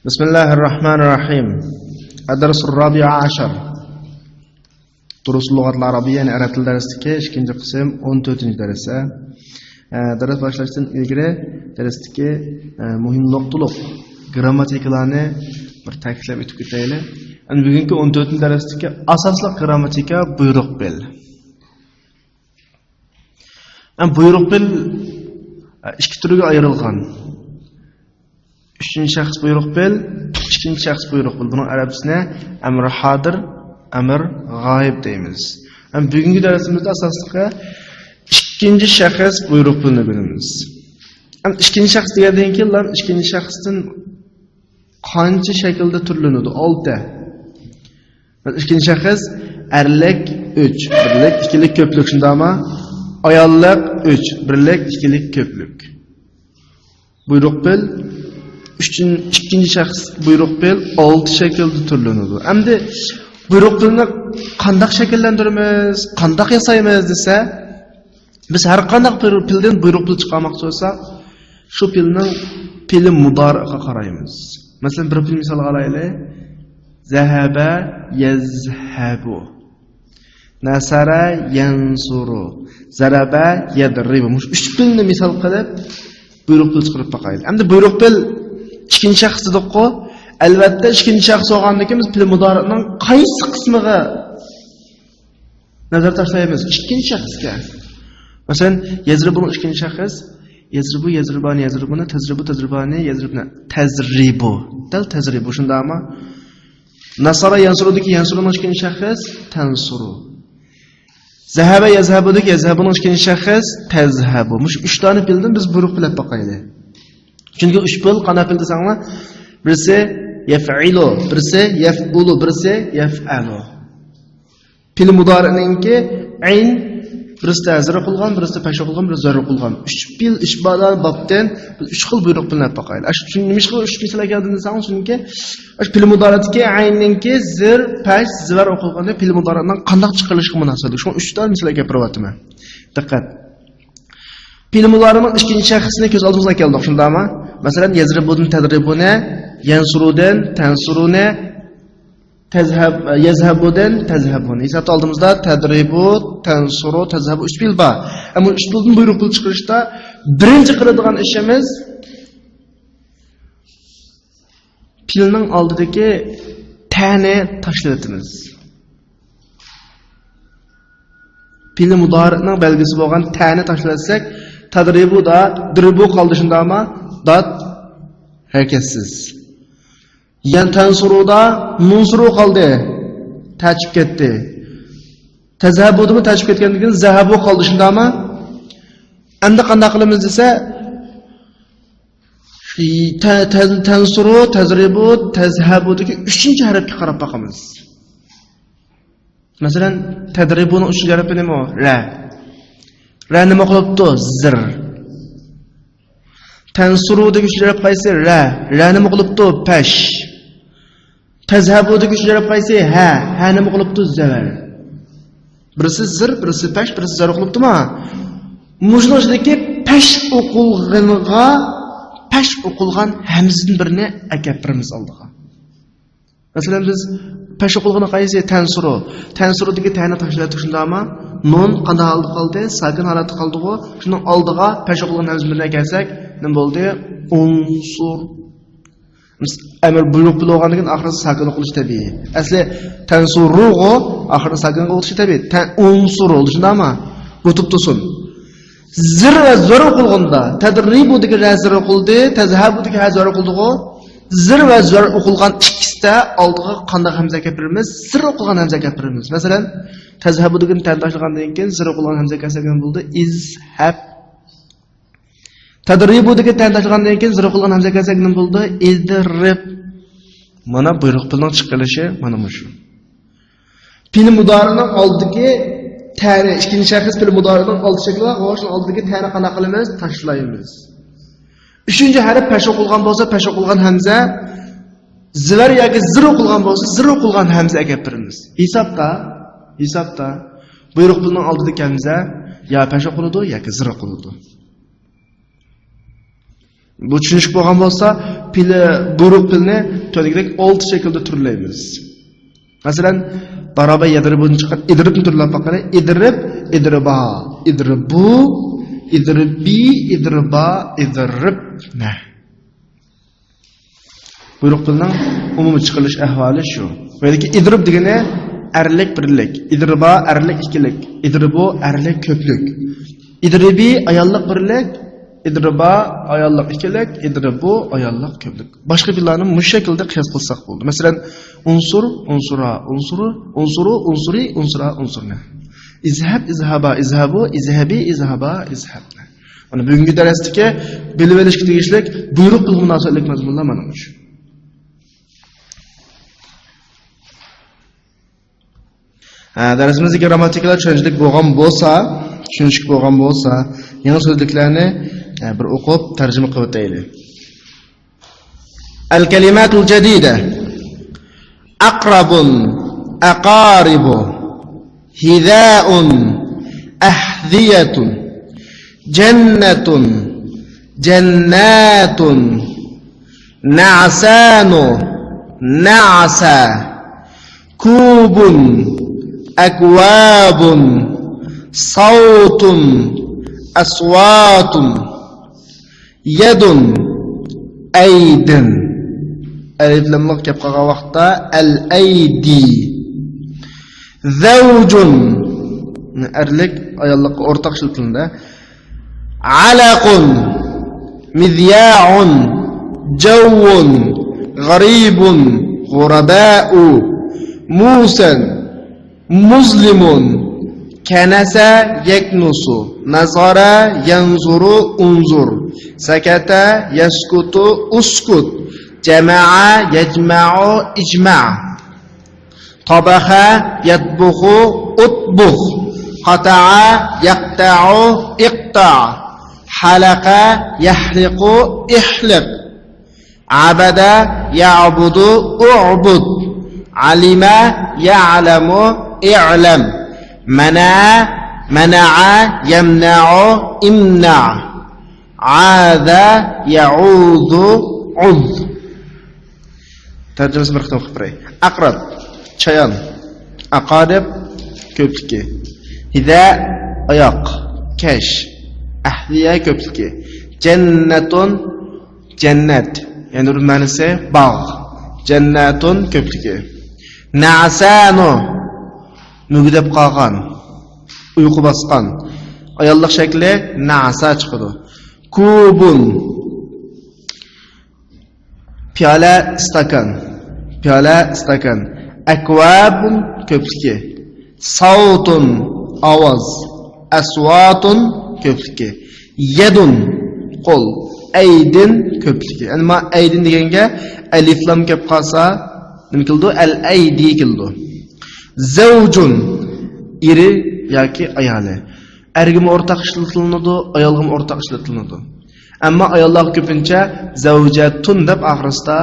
بسم الله الرحمن الرحيم. الدرس الرابع عشر. دروس اللغة العربية يعني أرات الدرستكي إشكينجي قسم 14 درسة. درس başlaştığın ilgili dersteki muhim noktalıq grammatiklarını bir ta'kidlab o'tib ketaylik. Endi bugungi 14 darsdagi asosli grammatika buyruq bil. Buyruq bil ikki turga ayrilgan. Üçüncü şahs buyruq bil, ikinci şahs buyruq bil. Bunun arabçasına amr hadir, amr g'oyib deymiz. Bugungi darsimizda asosli ikinci şahs buyruq bilni bilamiz. İkinci şahs degandan keyin ikinci şahsdan qancha shaklda turlanadi? 6. İkinci şahs erlik 3, birlik, ikilik, ko'plik shundami? Ayollik 3, birlik, ikilik, ko'plik. Buyruq bil ikinci şahs buyruq bil 6 shaklda turlanadi. Endi buyruq bilni qanday shakllantiramiz, qanday yasaymiz desa, biz har qanday pildan buyruq bil chiqarmoqchi bo'lsak, shu pilning pili mudoriga qaraymiz. Masalan, bir pil misol olaylik. Zahaba yazhabu. Nasara yansuru. Zaraba yadribu. Mush 3 pilni misol qilib buyruq bil chiqarib boqaylik. Endi buyruq bil ikinci şahs dedik-ku. Albatta ikinci şahs bo'lgandan keyin biz pil mudorining qaysi qismiga nazar tashlaymiz? İkinci şahsga. Masalan, yazribuning ikinci şahs yazribu, yazribani, yazribuni, tazribu, tazribani, yazribna. Tazribu. Dal tazribu shundami? Nasara yansurudagi yansuruning ikinci şahs tansuru. Zahaba yazhabudagi yazhabuning ikinci şahs tazhabu. Mush 3 tane pildan biz buyruq bilib boqaylik. Çünkü 3 pil qanday pil desanglar, birisi yaf'ilu, birisi yaf'ulu, birisi yaf'alu. Pil mudori'ninki ayn birisi ta'zir qilgan, birisi pasha qilgan, birisi zarr qilgan. 3 pil ishbadan babdan biz 3 xil buyruq bilib boqaylik. Shuning nima qilib 3 misol kelgan desanglar, chunki pil mudori'dagi aynninki zir, pash, zvar o'qilganda pil mudori'dan qanday chiqarilishi munosib. Shu 3 ta misol gapiryapman. Diqqat. Pil mudori'ning ikinci shaxsini ko'z oldimizga keldik, shundami? Masalan, yazribun tadribuna, yansuruden tansuruna, tazhab yazhabuden tazhabun. Hisob oldimizda tadribu, tansuru, tazhabu 3 pil bor. Ammo 3 pildan buyruq pil chiqarishda birinchi qiladigan ishimiz pilning oldidagi ta'ni tashlatamiz. Pil mudori'ning belgisi bo'lgan ta'ni tashlatsak, tadribu da dribu qoldi shundami? Dat harakatsiz. Yan tansuruda nunsuru qoldi. Tachib ketdi. Tazhabudimi tachib ketgandan keyin zahabu qoldi shundami? Endi qanday qilamiz desa, tansuru, tazribu, tazhabudagi 3-chi harfga qarab boqamiz. Masalan, tadribuning 3-chi harfi nima? Ra. Ra nima qilibdi? Zir. Tansurudagi 3-chi harf qaysi? Ra. Ra nima qilibdi? Pash. Tazhabudagi 3-chi harf qaysi? Ha. Ha nima qilibdi? Zavar. Birisi zir, birisi pash, birisi zar qilibdimi? Mushnodagi pash o'qilganiga pash o'qilgan hamzadan birini akapirimiz oldiga. Masalan, biz pash o'qilgani qaysi? Tansuru. Tansurudagi ta'ni tashlab shundami? Nun qanday oldi qoldi? Sakin holatda qoldi-ku. Shuning oldiga pash o'qilgan hamza bilan kelsak, nima bo'ldi? Unsur. Amr buyruq bo'lgandan keyin oxirida sakin o'qilishi tabiiy. Asli tansurugo oxirida sakin o'qilishi tabiiy. Unsur bo'ldi, shundami? Rutub tusun. Zir va zar o'qilganda tadribu degi razir o'qildi, tazhabudagi hazar o'qildi-ku. Zir va zar o'qilgan ikkisida oldiga qanday hamza gapiramiz? Zir o'qilgan hamza gapiramiz. Masalan, tazhabudagi tan tashlagandan keyin zir o'qilgan hamza kelgan bo'ldi. Izhab. Tadribudagi tan tashlagandan keyin zir o'qilgan hamza kelgan bo'ldi. Idrib. Mana buyruq pilning chiqilishi mana shu. Pil mudorining oldigi ta'ni, ikinci şahs pil mudorining old shakli va o'shaning oldidagi ta'ni qanday qilamiz? Tashlaymiz. 3-chi harf pash o'qilgan bo'lsa, pash o'qilgan hamza, zvar yoki zir o'qilgan bo'lsa, zir o'qilgan hamza gapiramiz. Hisobda buyruq pilning oldidagi hamza ya pash o'qiladi yoki zir o'qiladi. Bu tushunishib bo'lgan bo'lsa, pili, buyruq pilni to'ligidek 6 shaklda turlaymiz. Masalan, barobar yadribuni chiqar, idribni turlab baqara, idrib, idriba, idribu, idribi, idriba, idribna. Buyruq pilning umumiy chiqilish ahvoli shu. Yoki idrib degani erlik birlik, idriba erlik ikkilik, idribu erlik ko'plik. İdribi ayollik birlik, idriba ayollik ikkilik, idribu ayollik ko'plik. Boshqa fillarni bu shaklda qiyos qilsak bo'ldi. Masalan, unsur, unsura, unsuru, unsuru, unsuri, unsura, unsurna. İzhab, izhaba, izhabu, izhabi, izhaba, izhabna. Mana bugungi darsdagi bilib olishga tegishlik buyruq bilan munosabatlik mazmunlar mana shu. Darsimizda grammatikalar tushunchlik bo'lgan bo'lsa, yangi so'zliklarni bir o'qib tarjima qilib o'taylik. Al-kalimatul jadida. Aqrabun, aqaribu, hida'un, ahdiyatun, jannatun, jannatun, na'sanu, na'sa, kubun, akwabun, صوت أصوات يد أيد ألف لام ميم كيبقى وقتا الأيدي زوج أرلك أيالله أورتاق شلتلندا علق مذياع جو غريب غرباء موسى مسلم كنس يكنس نظر ينظر انظر سكت يسكت اسكت جمع يجمع اجمع طبخ يطبخ اطبخ قطع يقطع اقطع حلق يحلق احلق عبد يعبد اعبد علم يعلم اعلم منع يمنع امنع عاذ يعوذ عذ ترجمة مرختم خبري أقرب شيان أقارب كوبلكي هذا أياق كاش أحذية كوبلكي جنة جنة يعني المعنى باغ جنة كوبلكي نعسانو mügdeb qolgan, uyqu bosgan. Ayollik shakli na'sa chiqadi. Kubun piyola stakan. Akwabun ko'pligi. Savtun ovoz. Aswatun ko'pligi. Yadun qo'l. Aydin ko'pligi. Ammo aydin deganga alif lam kelib qolsa, nima qildi? Al-aydi keldi. Zavjun iri yoki ayoli. Ergim o'rtaq ishlatiladi, ayolg'im o'rtaq ishlatiladi. Ammo ayollar ko'pincha zavjatun deb oxirida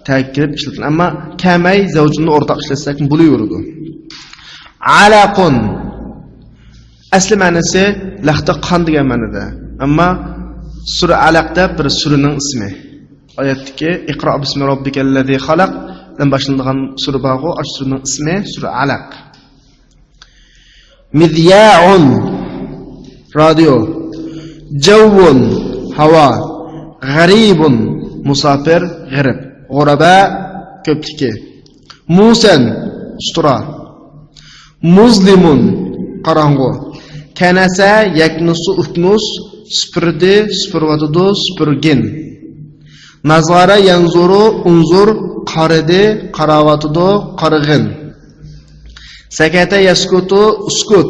ta'kid ishlatiladi. Ammo kamay zavjunni o'rtaq ishlatsak bo'laveradi. Alaqun asli ma'nosi laxta qon degan ma'noda. Ammo sura alaqda bir suraning ismi. Oyatdagi Iqro bismi robbikallazi xalaq dan boshlangan sura bog'u ashruning ismi sura alaq. Midya'un radio, jawun havo, g'aribun musafir g'arib, g'uraba ko'pligi, musan sutura, muzlimun qorong'u, kanasa yaknusu uknus supurdi supurvatudu supurgin, nazara yanzuru unzur qaridi qaravatudu qarg'in, sakata yaskutu uskut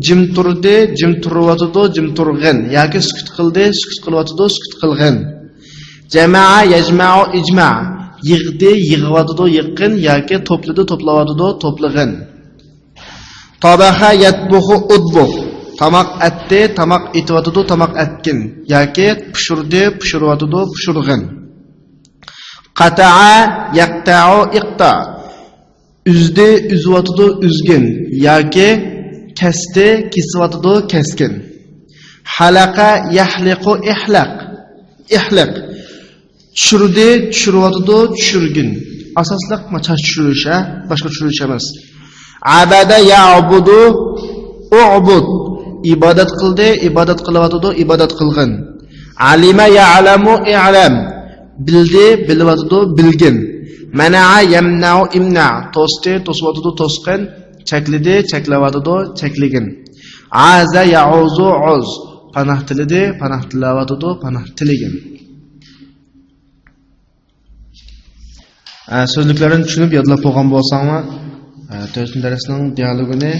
jim turdi jim turvatudu jim turg'in yoki sukut qildi sukut qilvatudu sukut qilg'in, jamaa yajma'u ijma' yig'di yig'vatudu yiqqin yoki to'pladi to'plavatudu to'plag'in, tabaha yatbuhu udbuh tamoq atdi tamoq etvatudu tamoq atkin yoki pishirdi pishirvatudu pishirg'in, qata'a yaqta'u iqta üzdi üzvatudu üzgün yoki kesdi kesvatudu keskin, halaqa yahliqu ihlaq ihliq Tushirdi, tushiryotidu, tushirgin. Asosliq chash tushirish, boshqa tushirish emas. Abada ya'budu, u'bud. Ibodat qildi, ibodat qilyotidi, ibodat qilgin. Alima ya'lamu, i'lam. Bildi, bilyotidi, bilgin. Mana'a yamna'u, imna. To'sdi, to'syotidi, to'sqin. Cheklidi, cheklayotidi, chekligin. Aza ya'uzu, uz. Panah tilidi, panah tilayotidi, panah tiligin. Sözlüklerini tushunib yodlab qo'ygan bo'lsangmi, 4-darsning dialogini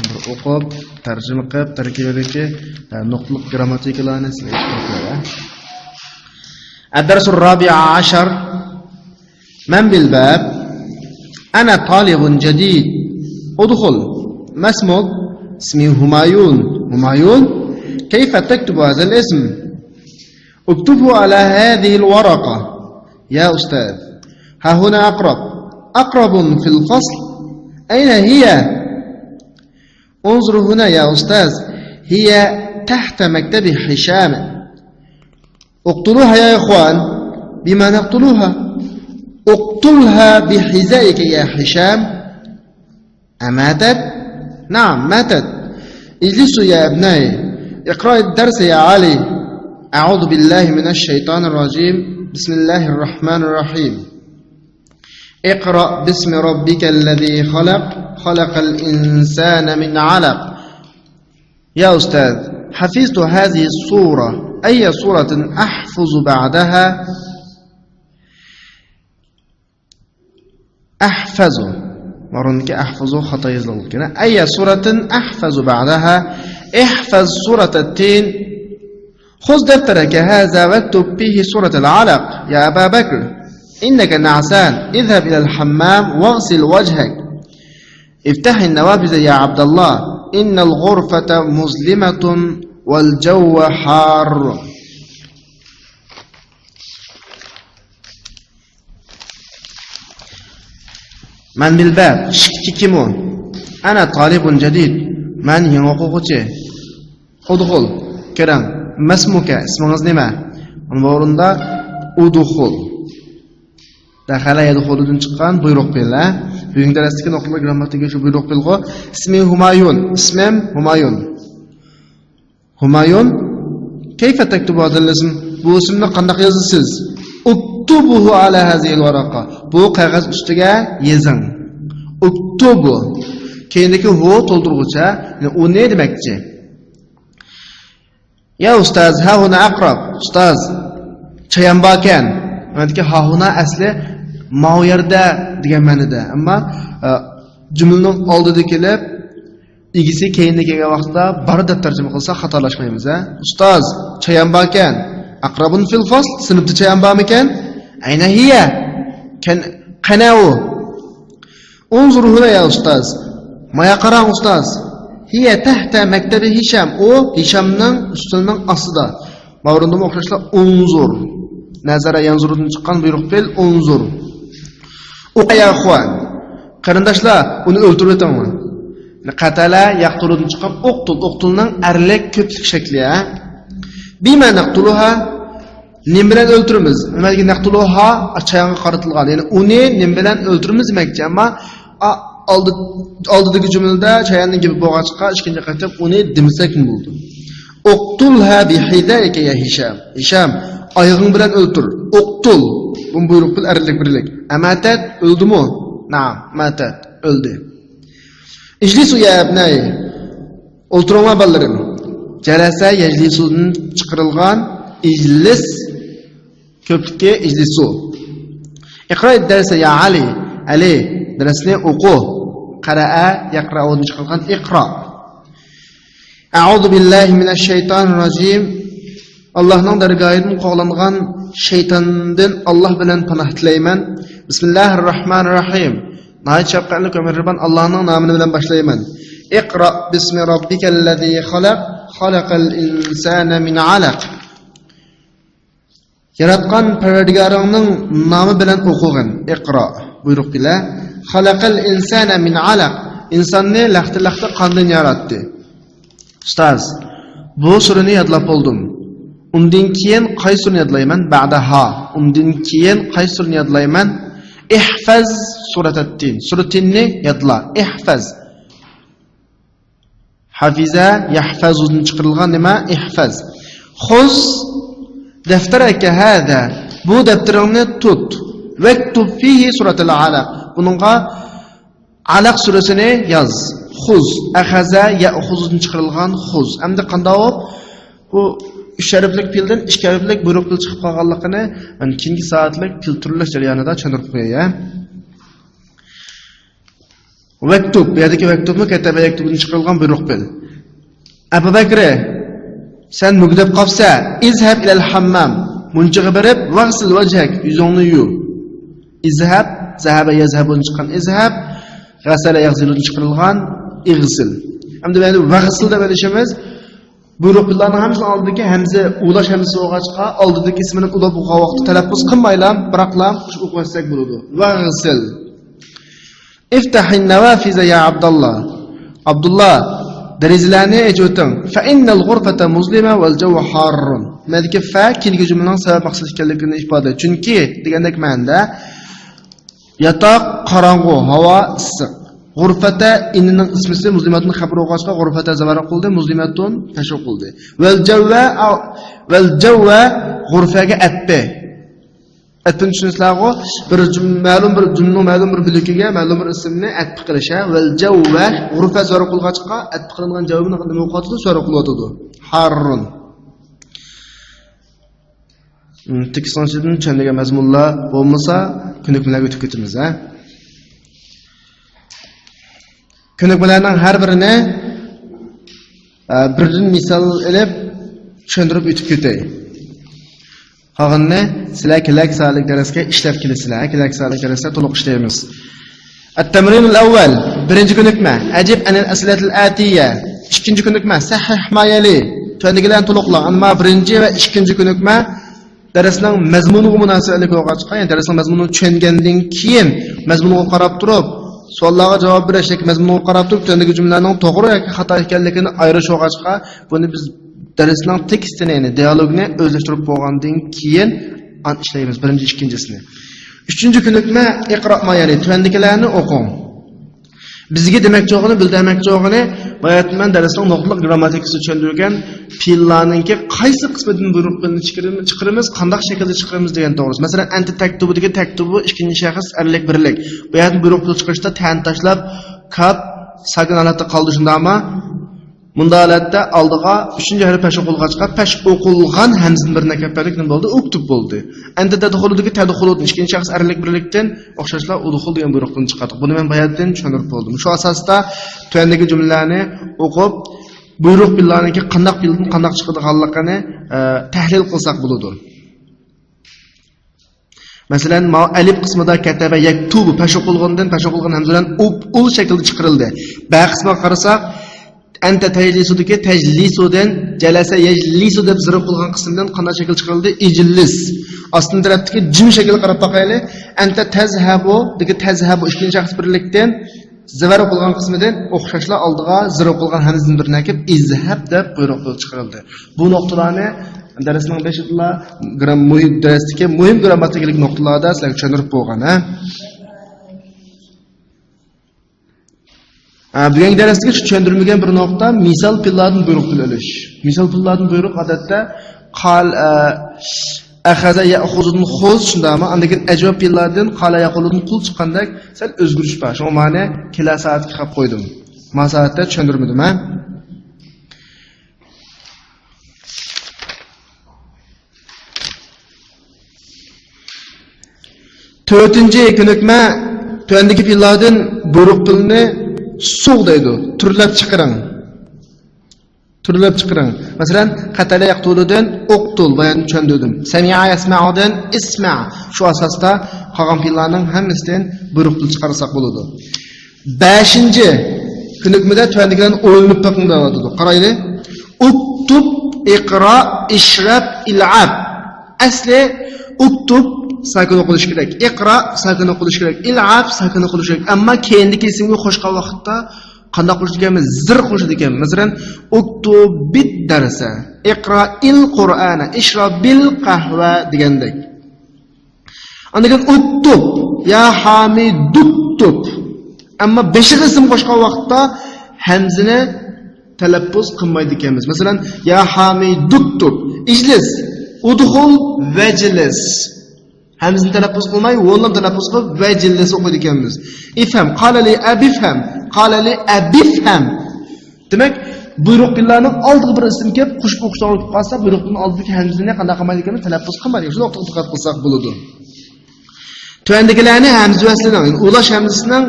bir o'qib, tarjima qilib, tarkibidagi nuqtalik grammatikalarni sizga aytib الدرس الرابع عشر من بالباب أنا طالب جديد ادخل ما اسمك؟ اسمي همايون. همايون؟ كيف تكتب هذا الاسم؟ اكتبه على هذه الورقة يا أستاذ. ها هنا أقرب. أقرب في الفصل. أين هي؟ انظر هنا يا أستاذ، هي تحت مكتب هشام. اقتلوها يا إخوان. بما نقتلوها؟ اقتلها بحذائك يا هشام. أماتت؟ نعم ماتت. اجلسوا يا أبنائي، اقرأ الدرس يا علي. أعوذ بالله من الشيطان الرجيم. بسم الله الرحمن الرحيم. اقرأ باسم ربك الذي خلق. خلق الإنسان من علق. يا أستاذ، حفظت هذه السورة، أي سورة أحفظ بعدها؟ أحفظ مرنك أحفظ خطأ يزلل كنا. أي سورة أحفظ بعدها؟ احفظ سورة التين. خذ دفترك هذا واكتب فيه سورة العلق. يا أبا بكر إنك نعسان، اذهب إلى الحمام واغسل وجهك. افتح النوافذ يا عبد الله، إن الغرفة مظلمة والجو حار. من بالباب شككمو. أنا طالب جديد. من ينقوقتي؟ ادخل كرم. ما اسمك؟ اسمه نما؟ المورندا ادخل. Dakhala yadkhuludan chiqqan buyruq bellar. Bugungi darsdagi nuqtalik grammatikaga shu buyruq belg'o. Ismi Humayun. Ismim Humayun. Humayun. Kayfa taktubu hadal ism? Bu ismni qanday yozasiz? Uktubuhu ala hadhihi alwaraqa. Bu qog'oz ustiga yozing. Uktubu. Keyindagi hu to'ldiruvchi, u ne demakchi? Ya ustaz, ha huna aqrab. Ustaz, chayambakan. Maniki ha huna asli ma yerda degan ma'noda, ammo jumlaning oldida kelib igisi keyinga kelgan vaqtda bar deb tarjima qilsa xatolashmaymiz. Ustoz, chayambakan. Aqrabun fil fasl, sinfda chayambamikan? Ayna hiya? Qanau? Unzur huna ya ustaz. Maya qarang ustaz. Hiya tahta maktabi Hisham. O Hishamning ustining ostida. Mavrunda o'xshashlar unzur. Nazara yanzurdan chiqqan buyruq fel unzur. O'qiya ikhwan. Qarindoshlar, uni o'ltirib o'tangmi? Qatala yaqtuludan chiqqan o'qtulning arlik ko'plik shakli, Bima naqtuluha? Nim bilan o'ltiramiz. Nimaga naqtuluha? Achayonga qaratilgan. Ya'ni uni nim bilan o'ltiramiz demakchi, ammo oldidagi jumlada chayonning gapi bo'lgancha ikkinchi qaytib uni demasak bo'ldi. Uqtulha bihidayka ya Hisham. Hisham, oyog'ing bilan o'ltir. Uqtul. Bu buyruq bil arlik birlik. Amatat o'ldimi? Na'am, matat o'ldi. Ijlisu ya abnay. O'ltiringlar balarim. Jalasa yajlisudan chiqarilgan ijlis ko'plikka ijlisu. Iqra ad-darsa ya Ali. Ali, darsni o'qi. Qara'a yaqra'udan chiqarilgan iqra. A'udhu billahi minash shaytonir rojim. Allohning dargohidan qo'g'langan shaytondan Alloh bilan panoh tilayman. Bismillahirrohmanirrohim. Nəhayət şəfqətli və mehriban Allah'ın namını bilan başlayman. İqra bismi rabbikellezî xalaq. Xalaqal insana min alaq. Yaratgan Parvardigarыңның namı bilan o'qig'in. Iqra buyruq bilan. Xalaqal insana min alaq. İnsanni laxti qondan yaratdi. Ustoz, bu surani yodlab oldim. Undan keyin qaysirini yodlayman? Ba'daha. Undan keyin qaysirini yodlayman? Ihfaz suratat-tin. Suratinni yodla. Ihfaz. Hafiza yahfazun chiqarilgan nima? Ihfaz. Khuz daftaraka hada. Bu daftaringni tut. Vaktub fihi suratul alaq. Buningga alaq surasini yoz. Khuz. Akhaza ya'khuzun chiqarilgan khuz. Endi qanday bo'lib bu 3 harflik fildan 2 harflik buyruq fil chiqib qolganligini men keyingi soatlik fil turlash jarayonida tushuntirib qo'yay. Vaktub, bu yerdagi vaktubni kataba yaktubdan chiqarilgan buyruq fil. Abu Bakr, sen mugdab qolsa, izhab ilal hammam. Munchiga berib, vag'sil wajhak, yuzingni yu. Izhab, zahaba yazhabun chiqqan izhab, g'asala yaghzilun chiqarilgan ig'sil. Endi bu vag'sil deb bilishimiz buyruq fillarning hammasini oldidagi hamza ulash hamzasi bo'lg'achqa oldidagi ismini ulab o'qigan vaqtda talaffuz qilmaylam, biroqlam o'qisak bo'ladi. Vag'sil. Iftahin nawafiz ya Abdullah. Abdullah, derizlarni ejoting. Fa innal ghurfata muslima wal jawu harrun. Madaki fa kelgi jumlaning sabab maqsad ekanligini ifodalaydi. Chunki degandek ma'noda yotoq qorong'u, havo issiq. G'urfata inning ismisi muslimatning xabari o'qishga g'urfata zavara qildi, muslimatun tashu qildi. Wal jawwa g'urfaga atdi. Atni tushunasizlarmi? Bir ma'lum bir jumla ma'lum bir bilikiga ma'lum bir ismni atbi qilisha. Wal jawwa g'urfa zavara qilg'achqa atbi qilingan javobni nima o'qotdi? Zavara qilyotdi. Harrun. Tekstdan tushunadigan mazmunlar bo'lmasa, ko'nikmalarga o'tib ketamiz, ha? Ko'nikmalarning har birini birdan misol olib tushuntirib o'tib ketay. Qolganini sizlar kelak soatlik darsga ishlab kelasizlar. Kelak soatlik darsda to'liq ishlaymiz. At-tamrin al-awwal, birinchi ko'nikma. Ajib anil aslatil atiya. Ikkinchi ko'nikma sahih mayali. Tuandigilarni to'liqla. Ammo birinchi va ikkinchi ko'nikma darsning mazmuniga munosabatli bo'lg'achqa, ya'ni darsning mazmunini tushungandan keyin mazmuniga qarab turib savollarga javob berish yoki mazmunga qarab turib tuandagi jumlaning to'g'ri yoki xato ekanligini ayirish bo'lg'achqa, buni biz darsning tekstini, ya'ni dialogni o'zlashtirib bo'lgandan keyin ishlaymiz birinchi ikkinchisini. Uchinchi ko'nikma iqro mayali, tuandikilarni o'qing. Bizga demakchi o'g'ini bildirmoqchi o'g'ini bayatman darsning nuqtaliq grammatikasi tushuntirgan fe'llarningki qaysi qismidan buyruq filni chiqaramiz, qanday shaklda chiqaramiz degan to'g'risi. Masalan, anti taktubidagi taktubi ikkinchi shaxs erlik birlik. Bu yerda buyruq fil chiqarishda tan tashlab kap sakin holatda qoldi shundami? Bunda holatda oldiga 3-harf pash o'qilg'achqa pash o'qilgan hamzning birine kapalik nima bo'ldi? Uktub bo'ldi. Endi tadxuludagi tadxuludni ikkinchi shaxs erlik birlikdan o'xshashlar udxul degan buyruqdan chiqardik. Buni men bayatdan tushuntirib bo'ldim. Shu asosda tuandagi jumlalarni o'qib, buyruq fillarningki qanday fildan qanday chiqadiganligini tahlil qilsak bo'ladi. Masalan, alif qismida kataba yaktubu pash o'qilgandan pash o'qilgan hamzadan ul shaklda chiqarildi. Ba qismiga qarasak anta tajlisudagi tajlisudan jalasa yajlisu deb zirib qilgan qismdan qanday shakl chiqarildi? Ijlis. Ostun tarafdagi jim shaklga qarab boqaylik. Anta tazhabu degi tazhabu ikkinchi shaxs birlikdan zavara qilgan qismidan o'xshashlar oldiga zirib qilgan hamzaning birini kelib izhab deb buyruq chiqarildi. Bu nuqtalarni darsning 5-da muhim darsdagi muhim grammatikalik nuqtalarda sizlarga tushuntirib bo'lgan, ha? Bugungi darsga tushuntirmagan bir nuqta misol fillardan buyruq bilish. Misol fillardan buyruq odatda qal akhaza ya'khuzun khuz shundami? Andagi ajvob fillardan qala yaqulun qul chiqqandak sal o'zgarish bor. Shu ma'no kelar soatga qilib qo'ydim. Masoatda tushuntirmadim, ha? To'rtinchi ko'nikma tuandagi fillardan buyruq filni suv deydi. Turlab chiqaring. Turlab chiqaring. Masalan, qatala yaqtuludan uqtul bayon tushundirdim. Sami'a yasma'udan isma'. Shu asosda qolgan fillarning hammasidan buyruq chiqarsak bo'ladi. 5-chi ko'nikmada tuandigilarni o'yinib taqim deyiladi. Qaraylik. Uktub, iqra, ishrab, il'ab. Asli uktub sakin o'qilish kerak. Iqra sakin o'qilish kerak. Il'ab sakin o'qilish kerak. Ammo keyindagi ismga qo'shgan vaqtda qanday qo'shdik ekan? Zir qo'shdik ekan. Masalan, uktubid darsa. iqra'il Qur'ana, ishrabil qahva degandek. Andagan uttub, ya hamiduttub. Ammo beshiga ism qo'shgan vaqtda hamzini talaffuz qilmaydi ekanmiz. Masalan, ya hamiduttub, ijlis, udkhul vajlis. Hamzini talaffuz qilmay, vo'lni talaffuz qilib vajlis o'qiydi ekanmiz. Ifham, qala li abifham, qala li abifham. Demak, buyruqlarning oldiga bir ism kelib, qo'shib o'qishni olib qolsa, buyruqning oldidagi hamzini qanday qilmaydi ekanini talaffuz qilmaydi. Shuni diqqat qilsak bo'ladi. Tuandagilarni hamza vaslining, ulash hamzasining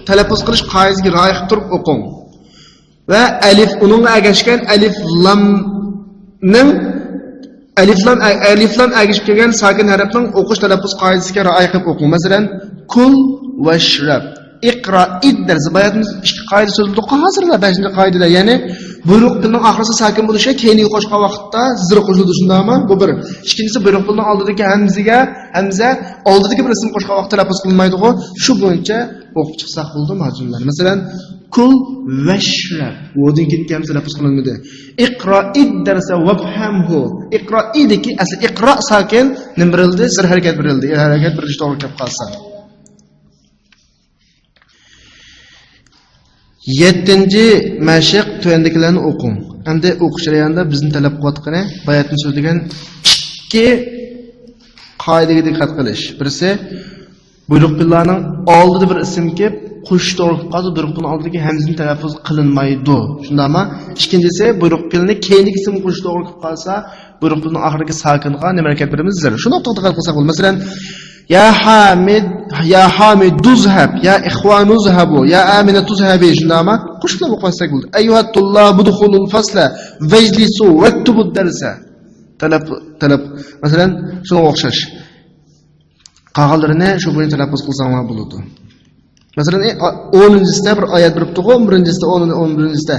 talaffuz qilish qoidasiga rioya qilib turib o'qing. Va alif uningga agashgan alif lamning alif lam agishib kelgan sakin harfning o'qish talaffuz qoidasiga rioya qilib o'qing. Masalan, kul vashrab. Iqra idder zibayatimiz ikki qoida so'zildi. Hozirlar 5-qoidada, ya'ni buyruq tilning oxirisi sakin bo'lishi, keyin qo'shgan vaqtda zir qo'shiladi shundaymi? Bu bir. Ikkinchisi buyruq tilning oldidagi hamza oldidagi bir ism qo'shgan vaqtda talaffuz qilinmaydi-ku. Shu bo'yicha o'qib chiqsak bo'ldi majnunlar. Masalan, kul vashrab. O'din ketgan talaffuz qilinmadi. Iqra iddersa wafhamhu. Iqra idiki asli iqra sakin nim berildi, zir harakat berildi. Harakat berish to'g'ri kelib qolsa. 7-chi mashq tuyandagilarni o'qing. Endi o'qish jarayonida bizni talab qilayotgani bayatni so'zlagan ikki qoidaga diqqat qilish. Birisi buyruqlarning oldida bir ism kelib, qo'shish to'g'ri qolsa, buyruqning oldidagi hamzani talaffuz qilinmaydi. Shundaymi? Ikkinchisi buyruqni keyingi ism qo'shish to'g'ri qolsa, buyruqning oxirgi sakinga nima harakat beramiz? Zir. Shuni diqqat qilsak bo'ladi. Masalan, ya Hamid tuzhab, ya ikhwanu zhabu, ya Amina tuzhabi. Shundaymi? Qo'shib o'qisak bo'ladi. Ayyuhat tullab udkhulul fasla wajlisu waktubud darsa. Talab. Masalan, shunga o'xshash. Qog'ozlarini shu bo'yicha talaffuz qilsanglar bo'ladi. Masalan, 10-sida bir oyat biribdi, 11-sida 11-sida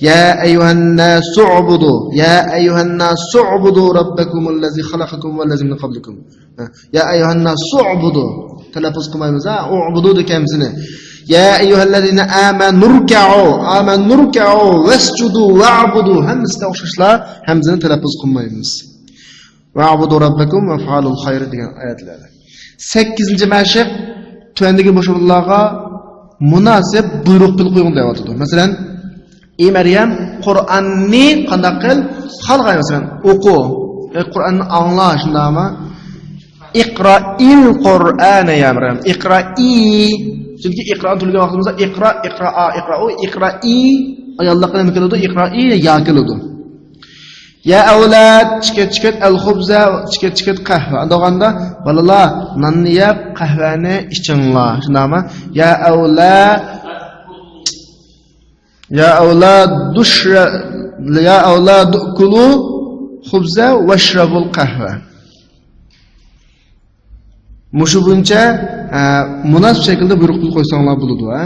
ya ayyuhannas su'budu, ya ayyuhannas su'budu rabbakumul ladzi khalaqakum wal ladzi min qablikum. Ya ayyuhannas su'budu talaffuz qilmaymiz, u'budu dekamizini. Ya ayyuhallazina amanu ruk'u wasjudu wa'budu. Hammasida o'xshashlar, hamzani talaffuz qilmaymiz. Wa'budu rabbakum va fa'alul khayr degan oyatlar. 8-chi mashq tuandagi boshliqlarga munosib buyruq bil qo'ying deyapti. Masalan, ey Maryam, Qur'onni qanday qil? Xalqay masalan, o'qi. Qur'onni angla, shundaymi? Iqra'il Qur'ana ya Maryam. Iqra'i. Chunki iqro turgan vaqtimizda iqra'i ayollarga nima keladi? Iqra'i ya keladi. Ya avlad chikat al-khubza chikat qahva. Andoganda balalar nonni yeb, qahvani ichinglar. Shundaymi? Ya avlad kulu khubza washrabul qahva. Mushu bo'yicha munosib shaklda buyruq qo'ysanglar bo'ladi,